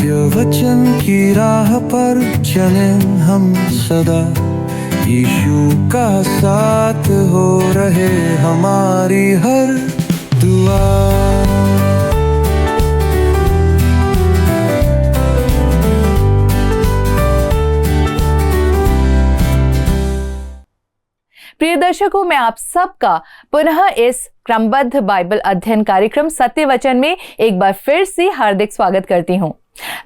सत्य वचन की राह पर चलें हम सदा, यीशु का साथ हो रहे हमारी हर दुआ। प्रिय दर्शकों, मैं आप सबका पुनः इस क्रमबद्ध बाइबल अध्ययन कार्यक्रम सत्य वचन में एक बार फिर से हार्दिक स्वागत करती हूं।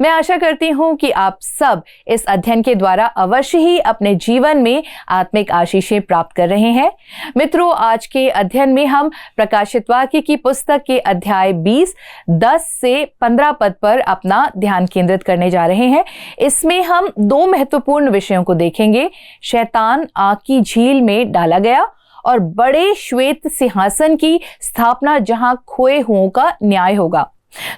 मैं आशा करती हूं कि आप सब इस अध्ययन के द्वारा अवश्य ही अपने जीवन में आत्मिक आशीषें प्राप्त कर रहे हैं। मित्रों, आज के अध्ययन में हम प्रकाशित वाक्य की पुस्तक के अध्याय 20 10 से 15 पद पर अपना ध्यान केंद्रित करने जा रहे हैं। इसमें हम दो महत्वपूर्ण विषयों को देखेंगे। शैतान आग की झील में डाला गया और बड़े श्वेत सिंहासन की स्थापना, जहां खोए हुओं का न्याय होगा।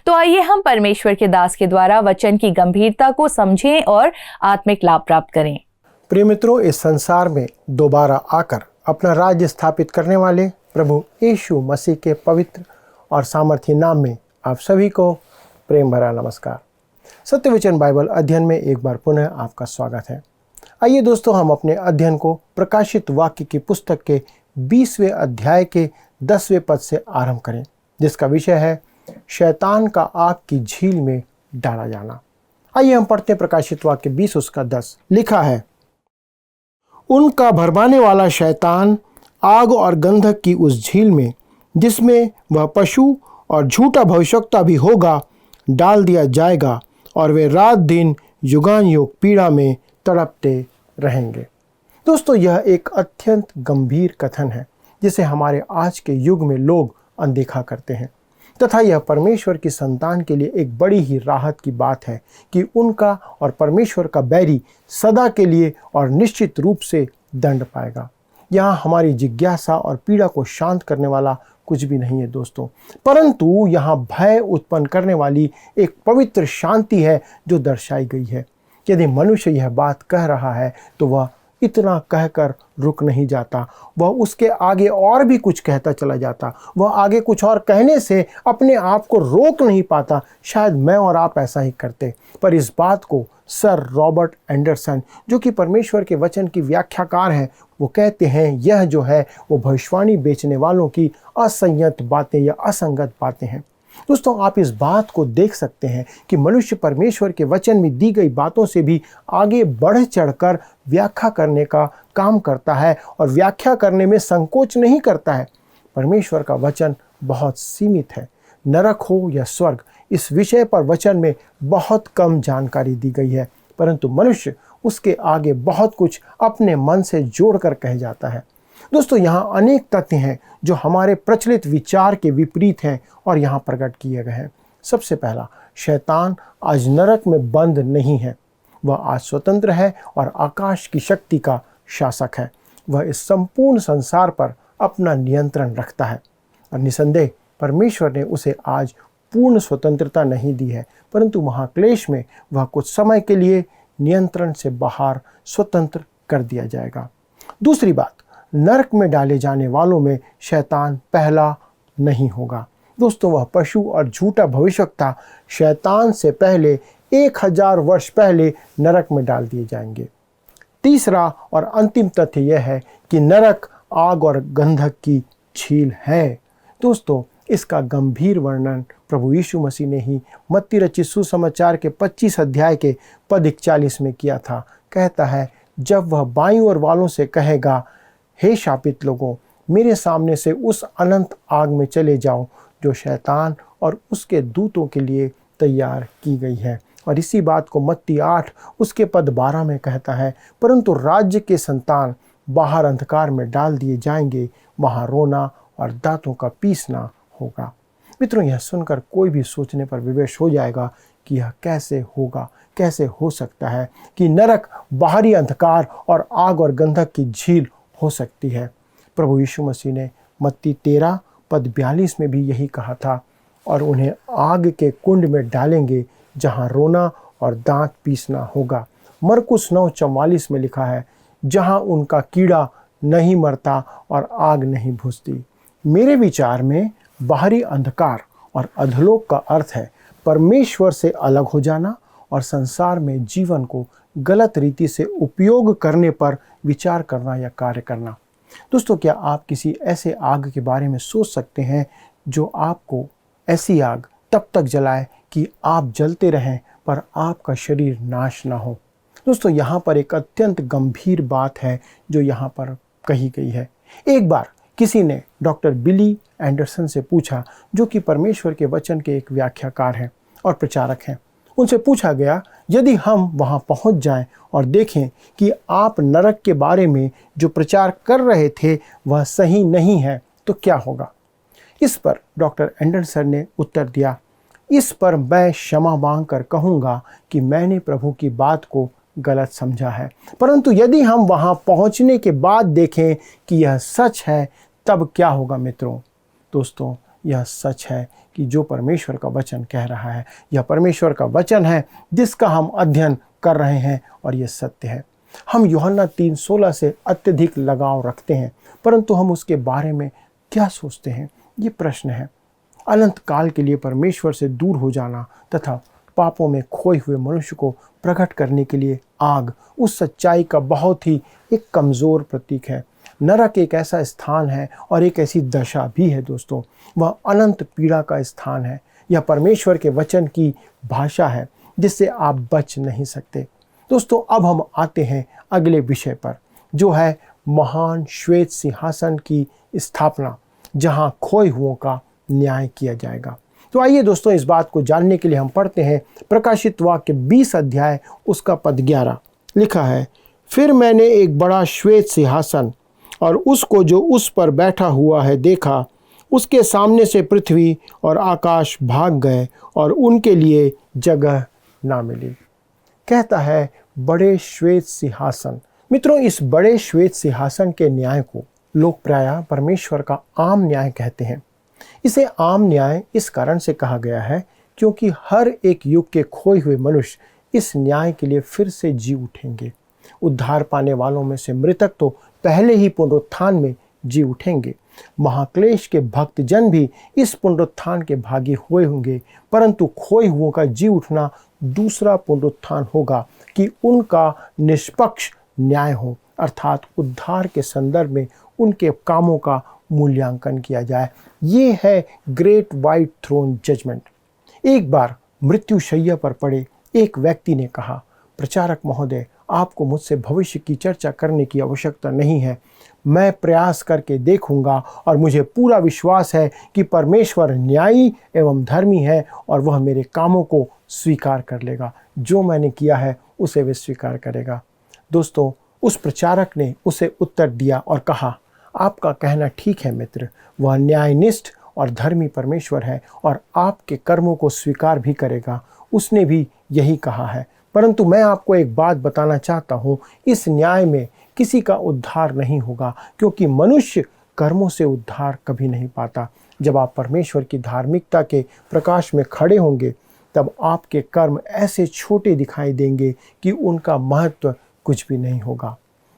तो आइए हम परमेश्वर के दास के द्वारा वचन की गंभीरता को समझें और आत्मिक लाभ प्राप्त करें। प्रिय मित्रों, इस संसार में दोबारा आकर अपना राज्य स्थापित करने वाले प्रभु यीशु मसीह के पवित्र और सामर्थी नाम में आप सभी को प्रेम भरा नमस्कार। सत्य वचन बाइबल अध्ययन में एक बार पुनः आपका स्वागत है। आइए दोस्तों, हम अपने अध्ययन को प्रकाशित वाक्य की पुस्तक के 20वें अध्याय के 10वें पद से आरंभ करें, जिसका विषय है शैतान का आग की झील में डाला जाना। आइए हम पढ़ते हैं प्रकाशित वाक्य 20 उसका 10। लिखा है, उनका भरमाने वाला शैतान आग और गंधक की उस झील में, जिसमें वह पशु और झूठा भविष्यवक्ता भी होगा, डाल दिया जाएगा और वे रात दिन युगान युग पीड़ा में तड़पते रहेंगे। दोस्तों, यह एक अत्यंत गंभीर कथन है जिसे हमारे आज के युग में लोग अनदेखा करते हैं, तथा यह परमेश्वर की संतान के लिए एक बड़ी ही राहत की बात है कि उनका और परमेश्वर का बैरी सदा के लिए और निश्चित रूप से दंड पाएगा। यहाँ हमारी जिज्ञासा और पीड़ा को शांत करने वाला कुछ भी नहीं है दोस्तों, परंतु यहाँ भय उत्पन्न करने वाली एक पवित्र शांति है जो दर्शाई गई है। यदि मनुष्य यह बात कह रहा है तो वह इतना कहकर रुक नहीं जाता, वह उसके आगे और भी कुछ कहता चला जाता। वह आगे कुछ और कहने से अपने आप को रोक नहीं पाता। शायद मैं और आप ऐसा ही करते, पर इस बात को सर रॉबर्ट एंडरसन, जो कि परमेश्वर के वचन की व्याख्याकार हैं, वो कहते हैं यह जो है वो भविष्यवाणी बेचने वालों की असंयत बातें या असंगत बातें हैं। दोस्तों, आप इस बात को देख सकते हैं कि मनुष्य परमेश्वर के वचन में दी गई बातों से भी आगे बढ़ चढ़कर व्याख्या करने का काम करता है और व्याख्या करने में संकोच नहीं करता है। परमेश्वर का वचन बहुत सीमित है। नरक हो या स्वर्ग, इस विषय पर वचन में बहुत कम जानकारी दी गई है, परंतु मनुष्य उसके आगे बहुत कुछ अपने मन से जोड़कर कह जाता है। दोस्तों, यहाँ अनेक तथ्य हैं जो हमारे प्रचलित विचार के विपरीत हैं और यहाँ प्रकट किए गए हैं। सबसे पहला, शैतान आज नरक में बंद नहीं है, वह आज स्वतंत्र है और आकाश की शक्ति का शासक है। वह इस संपूर्ण संसार पर अपना नियंत्रण रखता है और निसंदेह परमेश्वर ने उसे आज पूर्ण स्वतंत्रता नहीं दी है, परंतु महाक्लेश में वह कुछ समय के लिए नियंत्रण से बाहर स्वतंत्र कर दिया जाएगा। दूसरी बात, नरक में डाले जाने वालों में शैतान पहला नहीं होगा। दोस्तों, वह पशु और झूठा भविष्यवक्ता शैतान से पहले 1000 वर्ष पहले नरक में डाल दिए जाएंगे। तीसरा और अंतिम तथ्य यह है कि नरक आग और गंधक की झील है। दोस्तों, इसका गंभीर वर्णन प्रभु यीशु मसीह ने ही मत्ती रचित सुसमाचार के 25 अध्याय के पद 41 में किया था। कहता है, जब वह बाईं ओर वालों से कहेगा, हे शापित लोगों, मेरे सामने से उस अनंत आग में चले जाओ जो शैतान और उसके दूतों के लिए तैयार की गई है। और इसी बात को मत्ती 8 उसके पद 12 में कहता है, परंतु राज्य के संतान बाहर अंधकार में डाल दिए जाएंगे, वहाँ रोना और दांतों का पीसना होगा। मित्रों, यह सुनकर कोई भी सोचने पर विवश हो जाएगा कि यह कैसे होगा, कैसे हो सकता है कि नरक बाहरी अंधकार और आग और गंधक की झील हो सकती है। प्रभु यीशु मसीह ने मत्ती 13 पद 42 में भी यही कहा था, और उन्हें आग के कुंड में डालेंगे जहां रोना और दांत पीसना होगा। मरकुस 9:44 में लिखा है, जहां उनका कीड़ा नहीं मरता और आग नहीं बुझती। मेरे विचार में बाहरी अंधकार और अधलोक का अर्थ है परमेश्वर से अलग हो जाना और संसार में जीवन को गलत रीति से उपयोग करने पर विचार करना या कार्य करना। दोस्तों, क्या आप किसी ऐसे आग के बारे में सोच सकते हैं जो आपको, ऐसी आग तब तक जलाए कि आप जलते रहें पर आपका शरीर नाश ना हो? दोस्तों, यहाँ पर एक अत्यंत गंभीर बात है जो यहाँ पर कही गई है। एक बार किसी ने डॉक्टर बिली एंडरसन से पूछा, जो कि परमेश्वर के वचन के एक व्याख्याकार हैं और प्रचारक हैं। उनसे पूछा गया, यदि हम वहां पहुंच जाएं और देखें कि आप नरक के बारे में जो प्रचार कर रहे थे वह सही नहीं है तो क्या होगा? इस पर डॉक्टर एंडरसन ने उत्तर दिया, इस पर मैं क्षमा मांग कर कहूँगा कि मैंने प्रभु की बात को गलत समझा है, परंतु यदि हम वहां पहुंचने के बाद देखें कि यह सच है तब क्या होगा? मित्रों, दोस्तों, यह सच है कि जो परमेश्वर का वचन कह रहा है, यह परमेश्वर का वचन है जिसका हम अध्ययन कर रहे हैं और यह सत्य है। हम यूहन्ना 3:16 से अत्यधिक लगाव रखते हैं, परंतु हम उसके बारे में क्या सोचते हैं? ये प्रश्न है। अनंत काल के लिए परमेश्वर से दूर हो जाना तथा पापों में खोए हुए मनुष्य को प्रकट करने के लिए आग उस सच्चाई का बहुत ही एक कमज़ोर प्रतीक है। नरक एक ऐसा स्थान है और एक ऐसी दशा भी है दोस्तों, वह अनंत पीड़ा का स्थान है। यह परमेश्वर के वचन की भाषा है जिससे आप बच नहीं सकते। दोस्तों, अब हम आते हैं अगले विषय पर, जो है महान श्वेत सिंहासन की स्थापना, जहां खोए हुओं का न्याय किया जाएगा। तो आइए दोस्तों, इस बात को जानने के लिए हम पढ़ते हैं प्रकाशित वाक्य 20 अध्याय उसका पद 11। लिखा है, फिर मैंने एक बड़ा श्वेत सिंहासन और उसको जो उस पर बैठा हुआ है देखा। उसके सामने से पृथ्वी और आकाश भाग गए और उनके लिए जगह ना मिली। कहता है बड़े श्वेत सिंहासन। मित्रों, इस बड़े श्वेत सिंहासन के न्याय को लोग प्रायः परमेश्वर का आम न्याय कहते हैं। इसे आम न्याय इस कारण से कहा गया है क्योंकि हर एक युग के खोए हुए मनुष्य इस न्याय के लिए फिर से जी उठेंगे। उद्धार पाने वालों में से मृतक तो पहले ही पुनरुत्थान में जी उठेंगे। महाक्लेश के भक्तजन भी इस पुनरुत्थान के भागी हुए होंगे, परंतु खोए हुओं का जी उठना दूसरा पुनरुत्थान होगा कि उनका निष्पक्ष न्याय हो, अर्थात उद्धार के संदर्भ में उनके कामों का मूल्यांकन किया जाए। ये है ग्रेट वाइट थ्रोन जजमेंट। एक बार मृत्युशैया पर पड़े एक व्यक्ति ने कहा, प्रचारक महोदय, आपको मुझसे भविष्य की चर्चा करने की आवश्यकता नहीं है। मैं प्रयास करके देखूंगा और मुझे पूरा विश्वास है कि परमेश्वर न्यायी एवं धर्मी है और वह मेरे कामों को स्वीकार कर लेगा। जो मैंने किया है उसे वे स्वीकार करेगा। दोस्तों, उस प्रचारक ने उसे उत्तर दिया और कहा, आपका कहना ठीक है मित्र, वह न्यायनिष्ठ और धर्मी परमेश्वर है और आपके कर्मों को स्वीकार भी करेगा। उसने भी यही कहा है, परंतु मैं आपको एक बात बताना चाहता हूँ, इस न्याय में किसी का उद्धार नहीं होगा, क्योंकि मनुष्य कर्मों से उद्धार कभी नहीं पाता। जब आप परमेश्वर की धार्मिकता के प्रकाश में खड़े होंगे, तब आपके कर्म ऐसे छोटे दिखाई देंगे कि उनका महत्व कुछ भी नहीं होगा।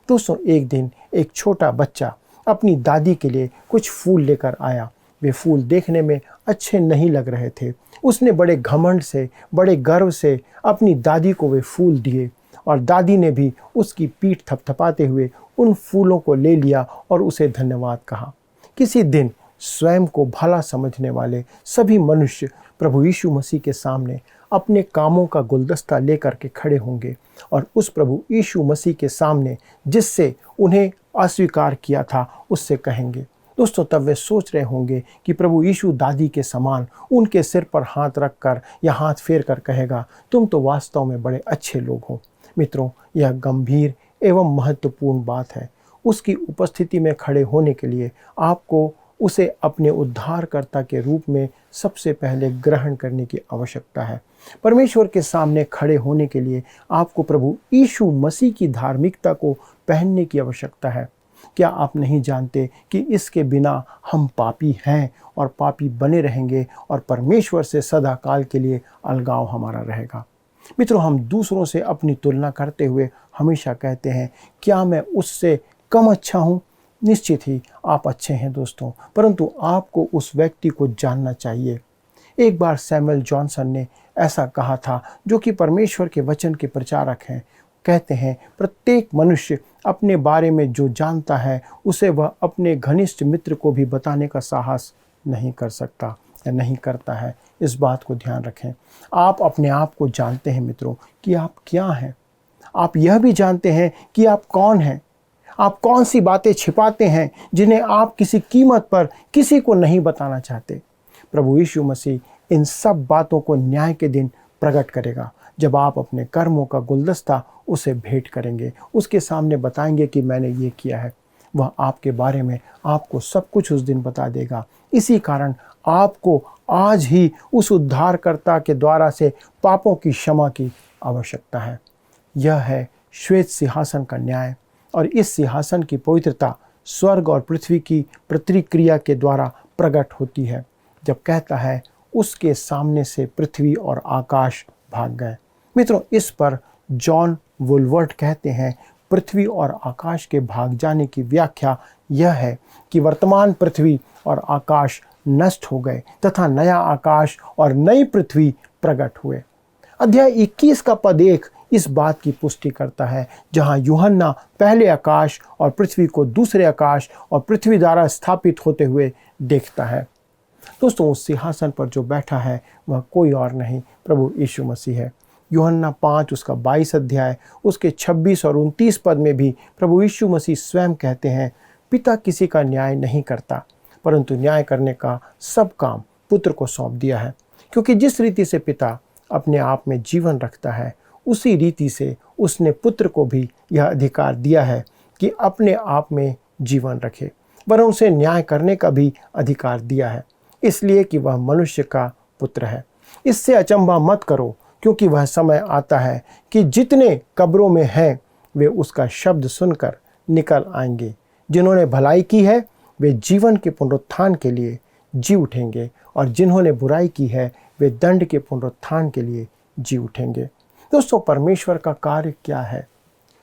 दोस्तों, एक दिन एक छोटा बच्चा अपनी दादी के लिए कुछ फूल लेकर आया। वे फूल देखने में अच्छे नहीं लग रहे थे। उसने बड़े घमंड से, बड़े गर्व से अपनी दादी को वे फूल दिए और दादी ने भी उसकी पीठ थपथपाते हुए उन फूलों को ले लिया और उसे धन्यवाद कहा। किसी दिन स्वयं को भला समझने वाले सभी मनुष्य प्रभु यीशु मसीह के सामने अपने कामों का गुलदस्ता लेकर के खड़े होंगे और उस प्रभु यीशु मसीह के सामने जिससे उन्हें अस्वीकार किया था उससे कहेंगे। दोस्तों, तब वे सोच रहे होंगे कि प्रभु यीशु दादी के समान उनके सिर पर हाथ रखकर या हाथ फेर कर कहेगा, तुम तो वास्तव में बड़े अच्छे लोग हो। मित्रों, यह गंभीर एवं महत्वपूर्ण बात है। उसकी उपस्थिति में खड़े होने के लिए आपको उसे अपने उद्धारकर्ता के रूप में सबसे पहले ग्रहण करने की आवश्यकता है। परमेश्वर के सामने खड़े होने के लिए आपको प्रभु यीशु मसीह की धार्मिकता को पहनने की आवश्यकता है। क्या आप नहीं जानते कि इसके बिना हम पापी हैं और पापी बने रहेंगे और परमेश्वर से सदा काल के लिए अलगाव हमारा रहेगा। मित्रों, हम दूसरों से अपनी तुलना करते हुए हमेशा कहते हैं, क्या मैं उससे कम अच्छा हूँ? निश्चित ही आप अच्छे हैं दोस्तों, परंतु आपको उस व्यक्ति को जानना चाहिए। एक बार सैमुअल जॉनसन ने ऐसा कहा था, जो कि परमेश्वर के वचन के प्रचारक हैं। कहते हैं प्रत्येक मनुष्य अपने बारे में जो जानता है उसे वह अपने घनिष्ठ मित्र को भी बताने का साहस नहीं कर सकता या नहीं करता है। इस बात को ध्यान रखें। आप अपने आप को जानते हैं मित्रों कि आप क्या हैं। आप यह भी जानते हैं कि आप कौन हैं। आप कौन सी बातें छिपाते हैं जिन्हें आप किसी कीमत पर किसी को नहीं बताना चाहते। प्रभु यीशु मसीह इन सब बातों को न्याय के दिन प्रकट करेगा, जब आप अपने कर्मों का गुलदस्ता उसे भेंट करेंगे, उसके सामने बताएंगे कि मैंने ये किया है। वह आपके बारे में आपको सब कुछ उस दिन बता देगा। इसी कारण आपको आज ही उस उद्धारकर्ता के द्वारा से पापों की क्षमा की आवश्यकता है। यह है श्वेत सिंहासन का न्याय, और इस सिंहासन की पवित्रता स्वर्ग और पृथ्वी की प्रतिक्रिया के द्वारा प्रकट होती है, जब कहता है उसके सामने से पृथ्वी और आकाश भाग गए। मित्रों, इस पर जॉन वुलवर्ट कहते हैं पृथ्वी और आकाश के भाग जाने की व्याख्या यह है कि वर्तमान पृथ्वी और आकाश नष्ट हो गए तथा नया आकाश और नई पृथ्वी प्रकट हुए। अध्याय 21 का पद 1 इस बात की पुष्टि करता है, जहां यूहन्ना पहले आकाश और पृथ्वी को दूसरे आकाश और पृथ्वी द्वारा स्थापित होते हुए देखता है। दोस्तों, उस सिंहासन पर जो बैठा है वह कोई और नहीं, प्रभु यीशु मसीह है। यूहन्ना 5 उसका 22 अध्याय उसके 26 और 29 पद में भी प्रभु यीशु मसीह स्वयं कहते हैं, पिता किसी का न्याय नहीं करता, परंतु न्याय करने का सब काम पुत्र को सौंप दिया है, क्योंकि जिस रीति से पिता अपने आप में जीवन रखता है, उसी रीति से उसने पुत्र को भी यह अधिकार दिया है कि अपने आप में जीवन रखे, वरन उसे न्याय करने का भी अधिकार दिया है, इसलिए कि वह मनुष्य का पुत्र है। इससे अचंभा मत करो, क्योंकि वह समय आता है कि जितने कब्रों में हैं वे उसका शब्द सुनकर निकल आएंगे। जिन्होंने भलाई की है वे जीवन के पुनरुत्थान के लिए जी उठेंगे, और जिन्होंने बुराई की है वे दंड के पुनरुत्थान के लिए जी उठेंगे। दोस्तों, परमेश्वर का कार्य क्या है?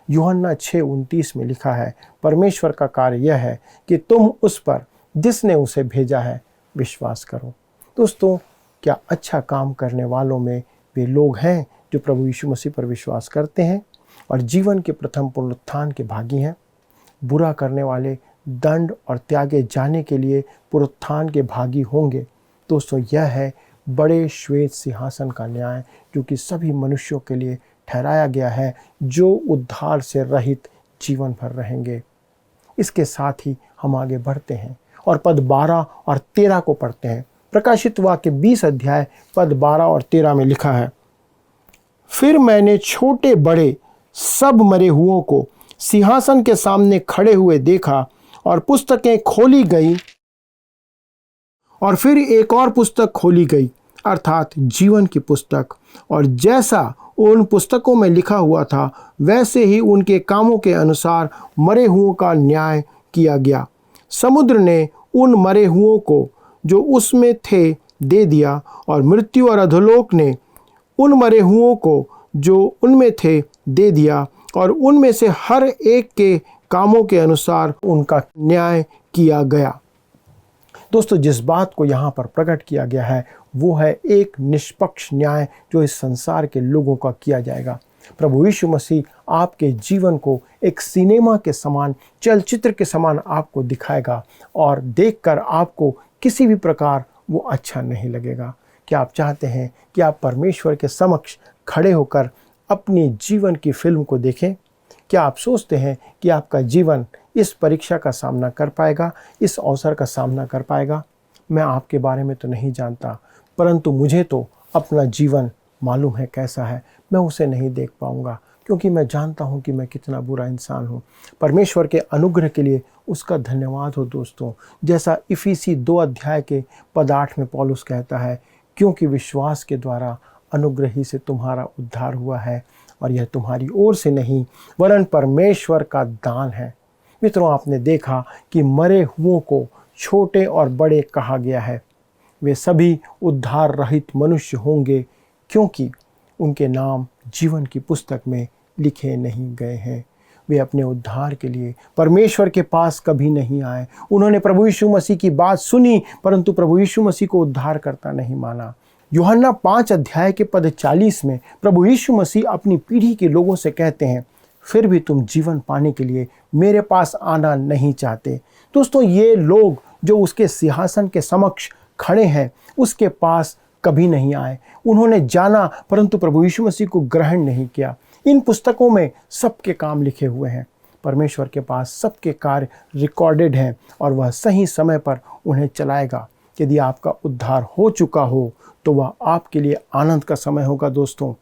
यूहन्ना 6:29 में लिखा है, परमेश्वर का कार्य यह है कि तुम उस पर जिसने उसे भेजा है विश्वास करो। दोस्तों, क्या अच्छा काम करने वालों में वे लोग हैं जो प्रभु यीशु मसीह पर विश्वास करते हैं और जीवन के प्रथम पुनरुत्थान के भागी हैं। बुरा करने वाले दंड और त्यागे जाने के लिए पुनरुत्थान के भागी होंगे। दोस्तों, यह है बड़े श्वेत सिंहासन का न्याय, जो कि सभी मनुष्यों के लिए ठहराया गया है, जो उद्धार से रहित जीवन भर रहेंगे। इसके साथ ही हम आगे बढ़ते हैं और पद 12 और 13 को पढ़ते हैं। प्रकाशित वाक्य 20 अध्याय पद 12 और 13 में लिखा है, फिर मैंने छोटे बड़े सब मरे हुओं को सिंहासन के सामने खड़े हुए देखा, और पुस्तकें खोली गई, और फिर एक और पुस्तक खोली गई, अर्थात जीवन की पुस्तक, और जैसा उन पुस्तकों में लिखा हुआ था वैसे ही उनके कामों के अनुसार मरे हुओं का न्याय किया गया। समुद्र ने उन मरे हुओं को जो उसमें थे दे दिया, और मृत्यु और अधोलोक ने उन मरे हुओं को जो उनमें थे दे दिया, और उनमें से हर एक के कामों के अनुसार उनका न्याय किया गया। दोस्तों, जिस बात को यहाँ पर प्रकट किया गया है वो है एक निष्पक्ष न्याय जो इस संसार के लोगों का किया जाएगा। प्रभु यीशु मसीह आपके जीवन को एक सिनेमा के समान, चलचित्र के समान आपको दिखाएगा, और देखकर आपको किसी भी प्रकार वो अच्छा नहीं लगेगा। क्या आप चाहते हैं कि आप परमेश्वर के समक्ष खड़े होकर अपनी जीवन की फिल्म को देखें? क्या आप सोचते हैं कि आपका जीवन इस परीक्षा का सामना कर पाएगा, इस अवसर का सामना कर पाएगा? मैं आपके बारे में तो नहीं जानता, परंतु मुझे तो अपना जीवन मालूम है कैसा है। मैं उसे नहीं देख पाऊंगा, क्योंकि मैं जानता हूं कि मैं कितना बुरा इंसान हूं। परमेश्वर के अनुग्रह के लिए उसका धन्यवाद हो दोस्तों। जैसा इफिसी 2 अध्याय के पद 8 में पौलुस कहता है, क्योंकि विश्वास के द्वारा अनुग्रह ही से तुम्हारा उद्धार हुआ है, और यह तुम्हारी ओर से नहीं वरन परमेश्वर का दान है। मित्रों, आपने देखा कि मरे हुओं को छोटे और बड़े कहा गया है। वे सभी उद्धार रहित मनुष्य होंगे, क्योंकि उनके नाम जीवन की पुस्तक में लिखे नहीं गए हैं। वे अपने उद्धार के लिए परमेश्वर के पास कभी नहीं आए। उन्होंने प्रभु यीशु मसीह की बात सुनी, परंतु प्रभु यीशु मसीह को उद्धार करता नहीं माना। यूहन्ना 5 अध्याय के पद 40 में प्रभु यीशु मसीह अपनी पीढ़ी के लोगों से कहते हैं, फिर भी तुम जीवन पाने के लिए मेरे पास आना नहीं चाहते। दोस्तों, ये लोग जो उसके सिंहासन के समक्ष खड़े हैं उसके पास कभी नहीं आए। उन्होंने जाना परंतु प्रभु यीशु मसीह को ग्रहण नहीं किया। इन पुस्तकों में सबके काम लिखे हुए हैं। परमेश्वर के पास सबके कार्य रिकॉर्डेड हैं और वह सही समय पर उन्हें चलाएगा। यदि आपका उद्धार हो चुका हो तो वह आपके लिए आनंद का समय होगा दोस्तों,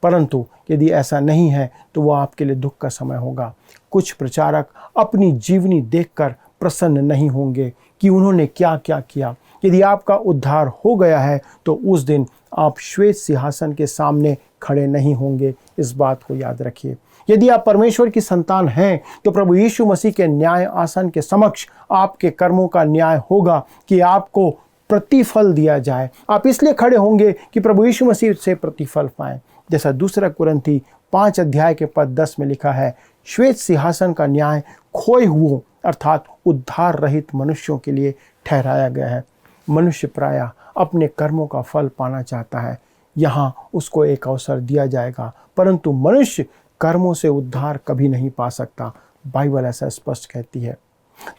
परंतु यदि ऐसा नहीं है तो वह आपके लिए दुख का समय होगा। कुछ प्रचारक अपनी जीवनी देखकर प्रसन्न नहीं होंगे कि उन्होंने क्या क्या किया। यदि आपका उद्धार हो गया है तो उस दिन आप श्वेत सिंहासन के सामने खड़े नहीं होंगे। इस बात को याद रखिए। यदि आप परमेश्वर की संतान हैं तो प्रभु यीशु मसीह के न्याय आसन के समक्ष आपके कर्मों का न्याय होगा कि आपको प्रतिफल दिया जाए। आप इसलिए खड़े होंगे कि प्रभु यीशु मसीह से प्रतिफल पाएं। जैसा 2 कुरिन्थी 5 अध्याय के पद 10 में लिखा है, श्वेत सिंहासन का न्याय खोए हुओं अर्थात उद्धार रहित मनुष्यों के लिए ठहराया गया है। मनुष्य प्रायः अपने कर्मों का फल पाना चाहता है। यहाँ उसको एक अवसर दिया जाएगा, परंतु मनुष्य कर्मों से उद्धार कभी नहीं पा सकता। बाइबल ऐसा स्पष्ट कहती है।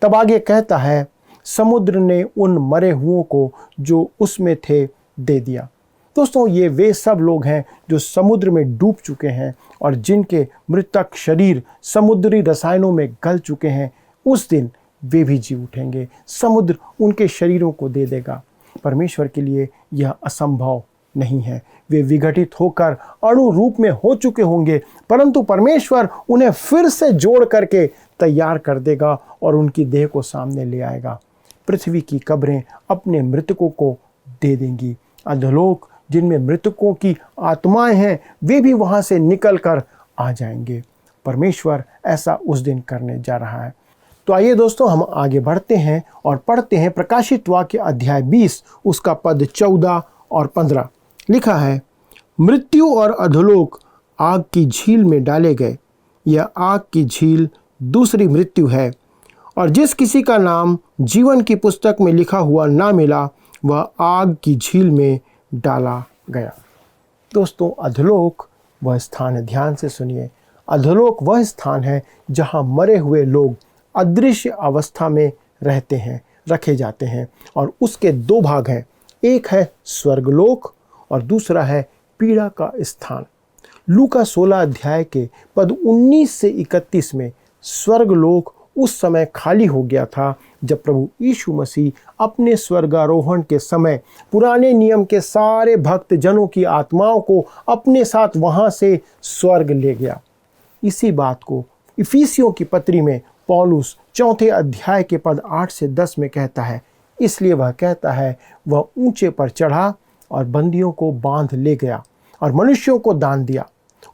तब आगे कहता है, समुद्र ने उन मरे हुओं को जो उसमें थे दे दिया। दोस्तों, ये वे सब लोग हैं जो समुद्र में डूब चुके हैं और जिनके मृतक शरीर समुद्री रसायनों में गल चुके हैं। उस दिन वे भी जी उठेंगे। समुद्र उनके शरीरों को दे देगा। परमेश्वर के लिए यह असंभव नहीं है। वे विघटित होकर अणु रूप में हो चुके होंगे, परंतु परमेश्वर उन्हें फिर से जोड़ करके तैयार कर देगा और उनकी देह को सामने ले आएगा। पृथ्वी की कब्रें अपने मृतकों को दे देंगी। अधोलोक जिनमें मृतकों की आत्माएं हैं वे भी वहां से निकल कर आ जाएंगे। परमेश्वर ऐसा उस दिन करने जा रहा है। तो आइए दोस्तों, हम आगे बढ़ते हैं और पढ़ते हैं प्रकाशित वाक्य अध्याय 20 उसका पद 14 और 15। लिखा है, मृत्यु और अधोलोक आग की झील में डाले गए। यह आग की झील दूसरी मृत्यु है और जिस किसी का नाम जीवन की पुस्तक में लिखा हुआ ना मिला वह आग की झील में डाला गया। दोस्तों, अधोलोक वह स्थान है, ध्यान से सुनिए। अधोलोक वह स्थान है जहां मरे हुए लोग अदृश्य अवस्था में रहते हैं, रखे जाते हैं और उसके 2 भाग हैं। एक है स्वर्गलोक और दूसरा है पीड़ा का स्थान। लूका 16 अध्याय के पद 19 से 31 में स्वर्गलोक उस समय खाली हो गया था जब प्रभु यीशु मसीह अपने स्वर्गारोहण के समय पुराने नियम के सारे भक्त जनों की आत्माओं को अपने साथ वहां से स्वर्ग ले गया। इसी बात को इफिसियों की पत्री में पौलुस 4 अध्याय के पद 8 से 10 में कहता है। इसलिए वह कहता है, वह ऊंचे पर चढ़ा और बंदियों को बांध ले गया और मनुष्यों को दान दिया।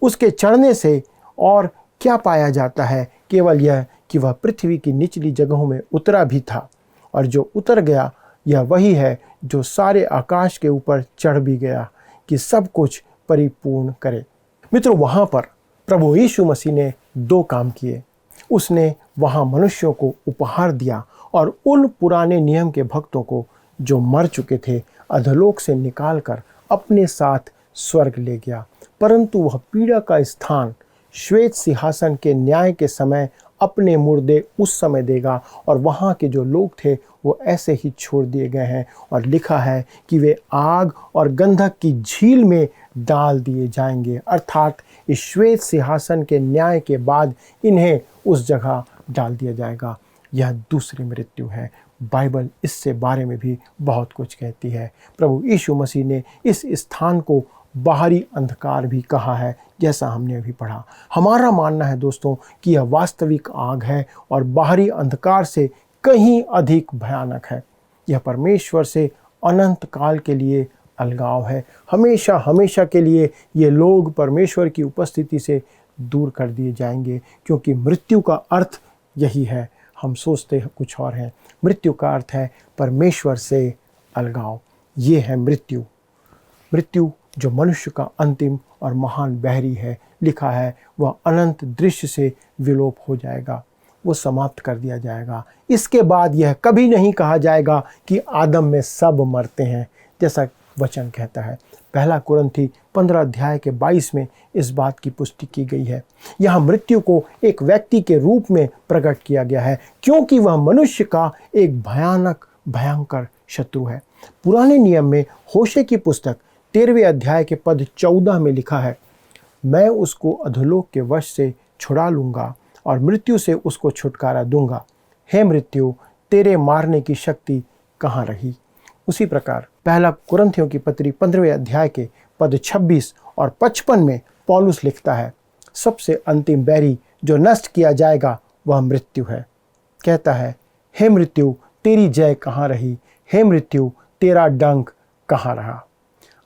उसके चढ़ने से और क्या पाया जाता है? केवल यह कि वह पृथ्वी की निचली जगहों में उतरा भी था और जो उतर गया यह वही है जो सारे आकाश के ऊपर चढ़ भी गया कि सब कुछ परिपूर्ण करे। मित्रों, वहाँ पर प्रभु यीशु मसीह ने 2 काम किए। उसने वहाँ मनुष्यों को उपहार दिया और उन पुराने नियम के भक्तों को जो मर चुके थे अधोलोक से निकालकर अपने साथ स्वर्ग ले गया। परंतु वह पीड़ा का स्थान श्वेत सिंहासन के न्याय के समय अपने मुर्दे उस समय देगा और वहाँ के जो लोग थे वो ऐसे ही छोड़ दिए गए हैं और लिखा है कि वे आग और गंधक की झील में डाल दिए जाएंगे। अर्थात इस श्वेत सिंहासन के न्याय के बाद इन्हें उस जगह डाल दिया जाएगा। यह दूसरी मृत्यु है। बाइबल इससे बारे में भी बहुत कुछ कहती है। प्रभु यीशु मसीह ने इस स्थान को बाहरी अंधकार भी कहा है, जैसा हमने अभी पढ़ा। हमारा मानना है दोस्तों कि यह वास्तविक आग है और बाहरी अंधकार से कहीं अधिक भयानक है। यह परमेश्वर से अनंत काल के लिए अलगाव है। हमेशा हमेशा के लिए ये लोग परमेश्वर की उपस्थिति से दूर कर दिए जाएंगे, क्योंकि मृत्यु का अर्थ यही है। हम सोचते हैं कुछ और है। मृत्यु का अर्थ है परमेश्वर से अलगाव। ये है मृत्यु। मृत्यु जो मनुष्य का अंतिम और महान बहरी है, लिखा है वह अनंत दृश्य से विलोप हो जाएगा, वो समाप्त कर दिया जाएगा। इसके बाद यह कभी नहीं कहा जाएगा कि आदम में सब मरते हैं, जैसा वचन कहता है। पहला कुरिन्थी 15 अध्याय के 22 में इस बात की पुष्टि की गई है। यहाँ मृत्यु को एक व्यक्ति के रूप में प्रकट किया गया है, क्योंकि वह मनुष्य का एक भयंकर शत्रु है। पुराने नियम में होशे की पुस्तक 13वें अध्याय के पद 14 में लिखा है, मैं उसको अधोलोक के वश से छुड़ा लूँगा और मृत्यु से उसको छुटकारा दूंगा। हे मृत्यु, तेरे मारने की शक्ति कहाँ रही। उसी प्रकार पहला कुरिन्थियों की पत्री 15वें अध्याय के पद 26 और 55 में पौलुस लिखता है, सबसे अंतिम बैरी जो नष्ट किया जाएगा वह मृत्यु है। कहता है, हे मृत्यु, तेरी जय कहाँ रही। हे मृत्यु, तेरा डंक कहाँ रहा।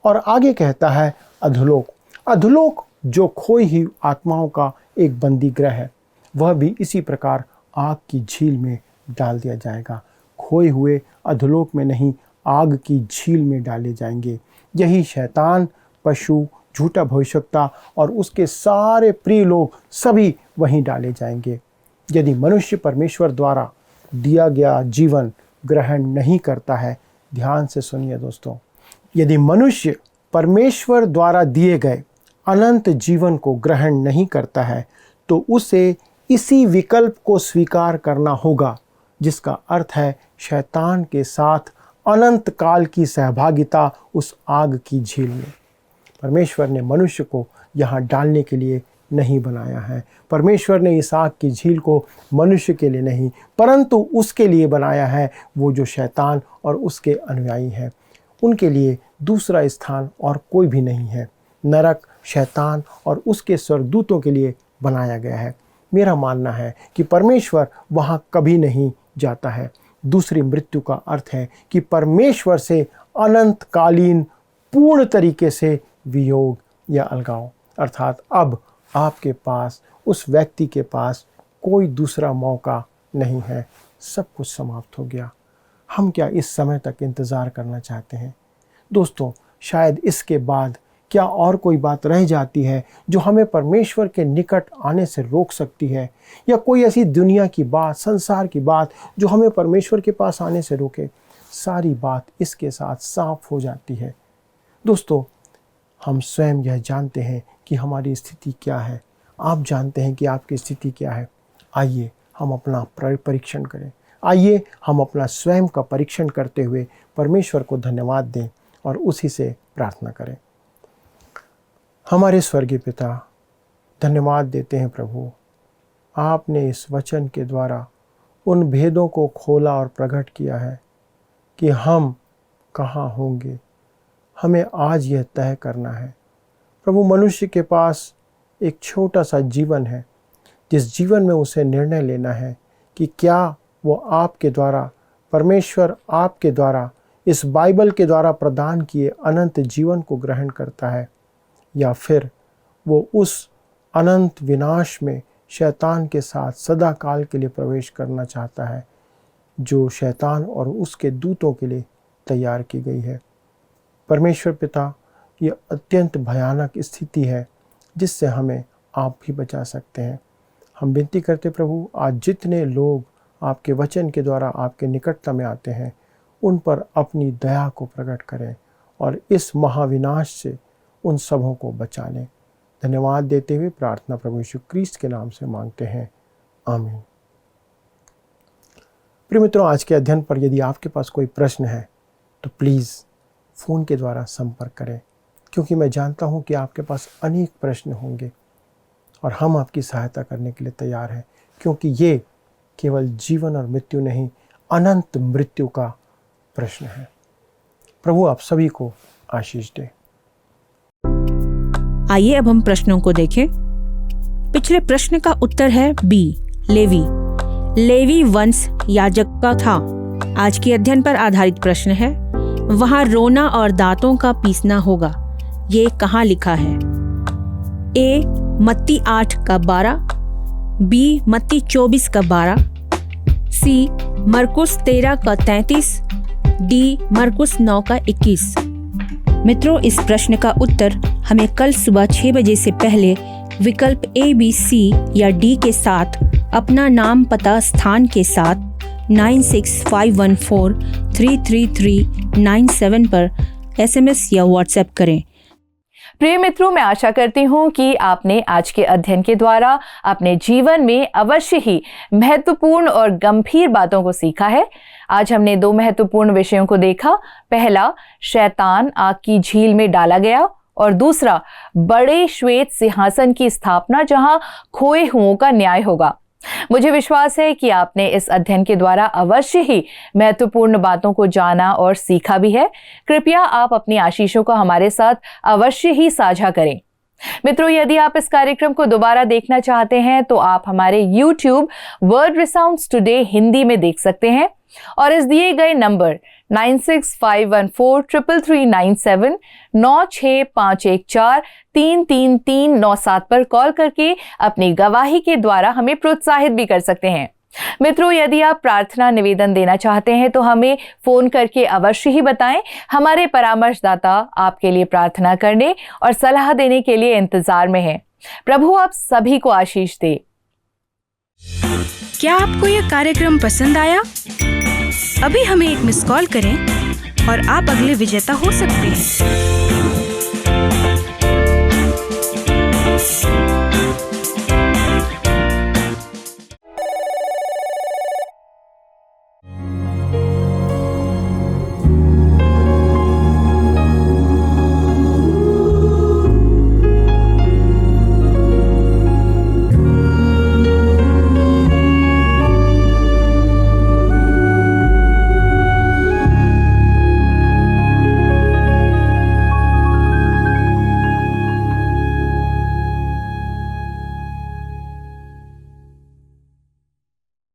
और आगे कहता है, अधोलोक जो खोई हुई आत्माओं का एक बंदी गृह है, वह भी इसी प्रकार आग की झील में डाल दिया जाएगा। खोए हुए अधोलोक में नहीं, आग की झील में डाले जाएंगे। यही शैतान, पशु, झूठा भविष्यवक्ता और उसके सारे प्रिय लोग सभी वहीं डाले जाएंगे। यदि मनुष्य परमेश्वर द्वारा दिया गया जीवन ग्रहण नहीं करता है, ध्यान से सुनिए दोस्तों, यदि मनुष्य परमेश्वर द्वारा दिए गए अनंत जीवन को ग्रहण नहीं करता है, तो उसे इसी विकल्प को स्वीकार करना होगा, जिसका अर्थ है शैतान के साथ अनंत काल की सहभागिता उस आग की झील में। परमेश्वर ने मनुष्य को यहाँ डालने के लिए नहीं बनाया है। परमेश्वर ने इस आग की झील को मनुष्य के लिए नहीं, परंतु उसके लिए बनाया है, वो जो शैतान और उसके अनुयायी हैं। उनके लिए दूसरा स्थान और कोई भी नहीं है। नरक शैतान और उसके स्वर्गदूतों के लिए बनाया गया है। मेरा मानना है कि परमेश्वर वहाँ कभी नहीं जाता है। दूसरी मृत्यु का अर्थ है कि परमेश्वर से अनंतकालीन पूर्ण तरीके से वियोग या अलगाव, अर्थात अब आपके पास, उस व्यक्ति के पास कोई दूसरा मौका नहीं है। सब कुछ समाप्त हो गया। हम क्या इस समय तक इंतज़ार करना चाहते हैं? दोस्तों, शायद इसके बाद क्या और कोई बात रह जाती है जो हमें परमेश्वर के निकट आने से रोक सकती है, या कोई ऐसी दुनिया की बात, संसार की बात जो हमें परमेश्वर के पास आने से रोके? सारी बात इसके साथ साफ हो जाती है। दोस्तों, हम स्वयं यह जानते हैं कि हमारी स्थिति क्या है। आप जानते हैं कि आपकी स्थिति क्या है। आइए हम अपना परीक्षण करें। आइए हम अपना स्वयं का परीक्षण करते हुए परमेश्वर को धन्यवाद दें और उसी से प्रार्थना करें। हमारे स्वर्गीय पिता, धन्यवाद देते हैं प्रभु, आपने इस वचन के द्वारा उन भेदों को खोला और प्रकट किया है कि हम कहाँ होंगे। हमें आज यह तय करना है प्रभु। मनुष्य के पास एक छोटा सा जीवन है, जिस जीवन में उसे निर्णय लेना है कि क्या वो आपके द्वारा, परमेश्वर आपके द्वारा, इस बाइबल के द्वारा प्रदान किए अनंत जीवन को ग्रहण करता है, या फिर वो उस अनंत विनाश में शैतान के साथ सदा काल के लिए प्रवेश करना चाहता है, जो शैतान और उसके दूतों के लिए तैयार की गई है। परमेश्वर पिता, ये अत्यंत भयानक स्थिति है जिससे हमें आप भी बचा सकते हैं। हम विनती करते प्रभु, आज जितने लोग आपके वचन के द्वारा आपके निकटता में आते हैं, उन पर अपनी दया को प्रकट करें और इस महाविनाश से उन सबों को बचा लें। धन्यवाद देते हुए प्रार्थना प्रभु यीशु क्रिस्ट के नाम से मांगते हैं, आमीन। प्रिय मित्रों, आज के अध्ययन पर यदि आपके पास कोई प्रश्न है तो प्लीज़ फ़ोन के द्वारा संपर्क करें, क्योंकि मैं जानता हूं कि आपके पास अनेक प्रश्न होंगे और हम आपकी सहायता करने के लिए तैयार हैं, क्योंकि ये केवल जीवन और मृत्यु नहीं, अनंत मृत्यु का प्रश्न है। प्रभु आप सभी को आशीष दे। आइए अब हम प्रश्नों को देखें। पिछले प्रश्न का उत्तर है बी, लेवी वंश याजक का था। आज के अध्ययन पर आधारित प्रश्न है, वहां रोना और दांतों का पीसना होगा, ये कहाँ लिखा है? ए मत्ती 8 का 12, बी मत्ती 24 का 12, सी मरकुस 13 का 33, डी मरकुस 9 का 21। मित्रों, इस प्रश्न का उत्तर हमें कल सुबह 6 बजे से पहले विकल्प ए, बी, सी या डी के साथ अपना नाम, पता, स्थान के साथ 9651433397 पर SMS या WhatsApp करें। प्रिय मित्रों, मैं आशा करती हूँ कि आपने आज के अध्ययन के द्वारा अपने जीवन में अवश्य ही महत्वपूर्ण और गंभीर बातों को सीखा है। आज हमने 2 महत्वपूर्ण विषयों को देखा। पहला, शैतान आग की झील में डाला गया, और दूसरा, बड़े श्वेत सिंहासन की स्थापना जहां खोए हुओं का न्याय होगा। मुझे विश्वास है कि आपने इस अध्ययन के द्वारा अवश्य ही महत्वपूर्ण बातों को जाना और सीखा भी है। कृपया आप अपनी आशीषों को हमारे साथ अवश्य ही साझा करें। मित्रों, यदि आप इस कार्यक्रम को दोबारा देखना चाहते हैं तो आप हमारे YouTube वर्ड रिसाउंड्स टुडे हिंदी में देख सकते हैं, और इस दिए गए नंबर 9651433397 96514333397 पर कॉल करके अपनी गवाही के द्वारा हमें प्रोत्साहित भी कर सकते हैं। मित्रों, यदि आप प्रार्थना निवेदन देना चाहते हैं तो हमें फोन करके अवश्य ही बताएं। हमारे परामर्शदाता आपके लिए प्रार्थना करने और सलाह देने के लिए इंतजार में हैं। प्रभु आप सभी को आशीष दे। क्या आपको यह कार्यक्रम पसंद आया? अभी हमें एक मिस कॉल करें और आप अगले विजेता हो सकते हैं।